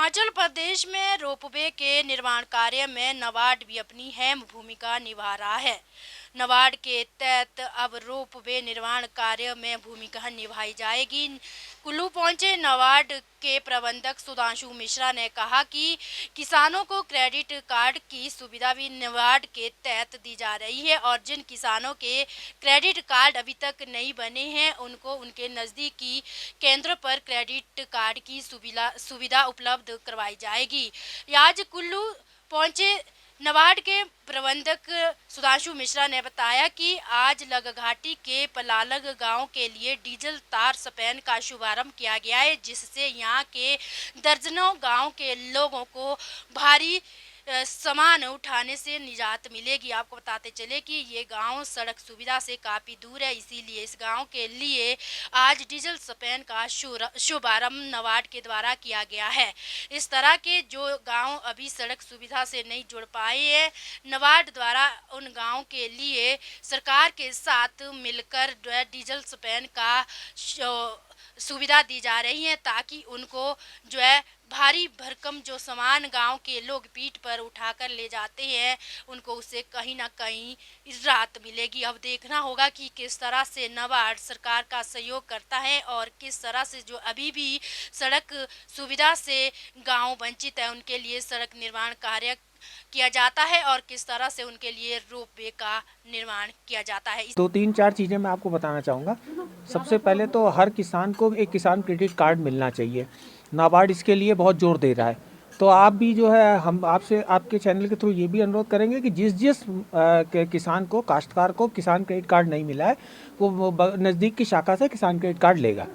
हिमाचल प्रदेश में रोपवे के निर्माण कार्य में नाबार्ड भी अपनी अहम भूमिका निभा रहा है। नाबार्ड के तहत अब रोपवे निर्माण कार्य में भूमिका निभाई जाएगी। कुल्लू पहुंचे नाबार्ड के प्रबंधक सुधांशु मिश्रा ने कहा कि किसानों को क्रेडिट कार्ड की सुविधा भी नाबार्ड के तहत दी जा रही है और जिन किसानों के क्रेडिट कार्ड अभी तक नहीं बने हैं उनको उनके नज़दीकी केंद्र पर क्रेडिट कार्ड की सुविधा उपलब्ध करवाई जाएगी। आज कुल्लू पहुंचे नाबार्ड के प्रबंधक सुधांशु मिश्रा ने बताया कि आज लगघाटी के पलालग गांव के लिए डीजल तार स्पैन का शुभारंभ किया गया है, जिससे यहां के दर्जनों गांव के लोगों को भारी सामान उठाने से निजात मिलेगी। आपको बताते चले कि ये गांव सड़क सुविधा से काफ़ी दूर है, इसीलिए इस गांव के लिए आज डीजल स्पैन का शुभारंभ नाबार्ड के द्वारा किया गया है। इस तरह के जो गांव अभी सड़क सुविधा से नहीं जुड़ पाए हैं, नाबार्ड द्वारा उन गांव के लिए सरकार के साथ मिलकर डीजल स्पैन का सुविधा दी जा रही है, ताकि उनको जो है भारी भरकम जो सामान गांव के लोग पीठ पर उठाकर ले जाते हैं उनको उससे कहीं ना कहीं राहत मिलेगी। अब देखना होगा कि किस तरह से नाबार्ड सरकार का सहयोग करता है और किस तरह से जो अभी भी सड़क सुविधा से गांव वंचित है उनके लिए सड़क निर्माण कार्य किया जाता है और किस तरह से उनके लिए रोपवे का निर्माण किया जाता है। दो तीन चार चीज़ें मैं आपको बताना चाहूँगा। सबसे पहले तो हर किसान को एक किसान क्रेडिट कार्ड मिलना चाहिए। नाबार्ड इसके लिए बहुत जोर दे रहा है, तो आप भी जो है हम आपसे आपके चैनल के थ्रू ये भी अनुरोध करेंगे कि जिस किसान को काश्तकार को किसान क्रेडिट कार्ड नहीं मिला है वो नज़दीक की शाखा से किसान क्रेडिट कार्ड लेगा।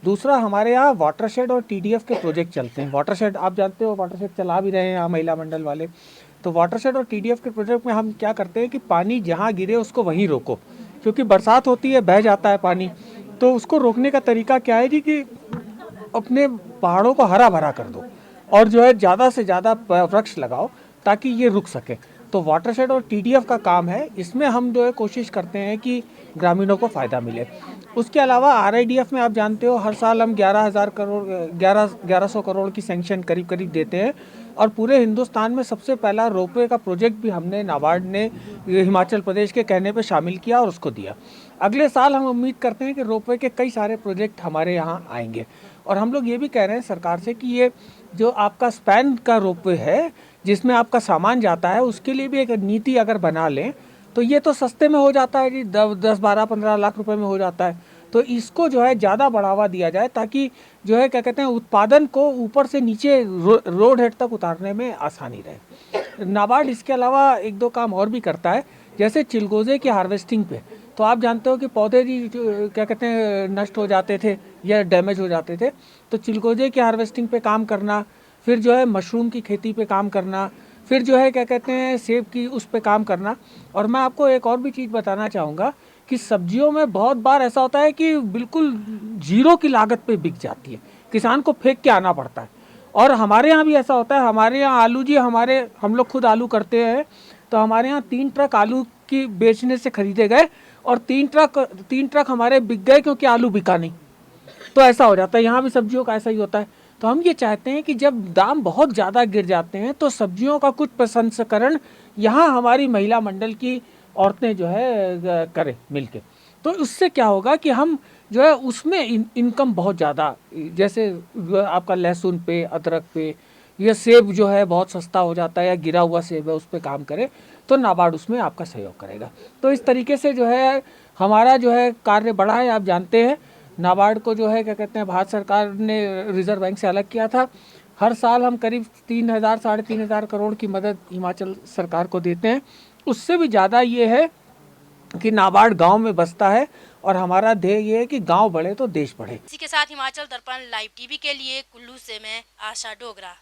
दूसरा, हमारे यहाँ वाटरशेड और टीडीएफ के प्रोजेक्ट चलते हैं। वाटरशेड आप जानते हो, वाटरशेड चला भी रहे हैं यहाँ महिला मंडल वाले। तो वाटरशेड और टीडीएफ के प्रोजेक्ट में हम क्या करते हैं कि पानी जहाँ गिरे उसको वहीं रोको, क्योंकि बरसात होती है बह जाता है पानी। तो उसको रोकने का तरीका क्या है जी कि अपने पहाड़ों को हरा भरा कर दो और जो है ज़्यादा से ज़्यादा वृक्ष लगाओ ताकि ये रुक सके। तो वाटरशेड और टीडीएफ का काम है, इसमें हम जो है कोशिश करते हैं कि ग्रामीणों को फ़ायदा मिले। उसके अलावा आरआईडीएफ में आप जानते हो हर साल हम 11,000 करोड़ की सैंक्शन करीब देते हैं और पूरे हिंदुस्तान में सबसे पहला रोपवे का प्रोजेक्ट भी हमने नाबार्ड ने हिमाचल प्रदेश के कहने पे शामिल किया और उसको दिया। अगले साल हम उम्मीद करते हैं कि रोपवे के कई सारे प्रोजेक्ट हमारे यहाँ आएंगे और हम लोग ये भी कह रहे हैं सरकार से कि ये जो आपका स्पैन का रोपवे है जिसमें आपका सामान जाता है उसके लिए भी एक नीति अगर बना लें तो ये तो सस्ते में हो जाता है जी, 10-12-15 लाख रुपए में हो जाता है। तो इसको जो है ज़्यादा बढ़ावा दिया जाए ताकि जो है क्या कहते हैं उत्पादन को ऊपर से नीचे रोड हेड तक उतारने में आसानी रहे। नाबार्ड इसके अलावा एक दो काम और भी करता है, जैसे चिलगोजे की हार्वेस्टिंग पे। तो आप जानते हो कि पौधे जी क्या कहते हैं नष्ट हो जाते थे या डैमेज हो जाते थे, तो चिलगोजे की हार्वेस्टिंग पे काम करना, फिर जो है मशरूम की खेती पे काम करना, फिर जो है क्या कहते हैं सेब की उस पे काम करना। और मैं आपको एक और भी चीज़ बताना चाहूँगा कि सब्जियों में बहुत बार ऐसा होता है कि बिल्कुल जीरो की लागत पे बिक जाती है, किसान को फेंक के आना पड़ता है। और हमारे यहाँ भी ऐसा होता है, हमारे यहाँ आलू जी हम लोग खुद आलू करते हैं, तो हमारे यहाँ 3 ट्रक आलू की बेचने से खरीदे गए और 3 ट्रक हमारे बिक गए क्योंकि आलू बिका नहीं। तो ऐसा हो जाता है, यहाँ भी सब्जियों का ऐसा ही होता है। तो हम ये चाहते हैं कि जब दाम बहुत ज़्यादा गिर जाते हैं तो सब्जियों का कुछ प्रसंस्करण यहाँ हमारी महिला मंडल की औरतें जो है करें मिलके। तो उससे क्या होगा कि हम जो है उसमें इनकम बहुत ज़्यादा, जैसे आपका लहसुन पे, अदरक पे, ये सेब जो है बहुत सस्ता हो जाता है या गिरा हुआ सेब है उस पर काम करे तो नाबार्ड उसमें आपका सहयोग करेगा। तो इस तरीके से जो है हमारा जो है कार्य बढ़ा है। आप जानते हैं नाबार्ड को जो है क्या कहते हैं भारत सरकार ने रिजर्व बैंक से अलग किया था। हर साल हम करीब 3,000-3,500 करोड़ की मदद हिमाचल सरकार को देते हैं। उससे भी ज़्यादा ये है कि नाबार्ड गांव में बसता है और हमारा ध्येय ये है कि गांव बढ़े तो देश बढ़े। इसी के साथ हिमाचल दर्पण लाइव टीवी के लिए कुल्लू से मैं आशा डोगरा।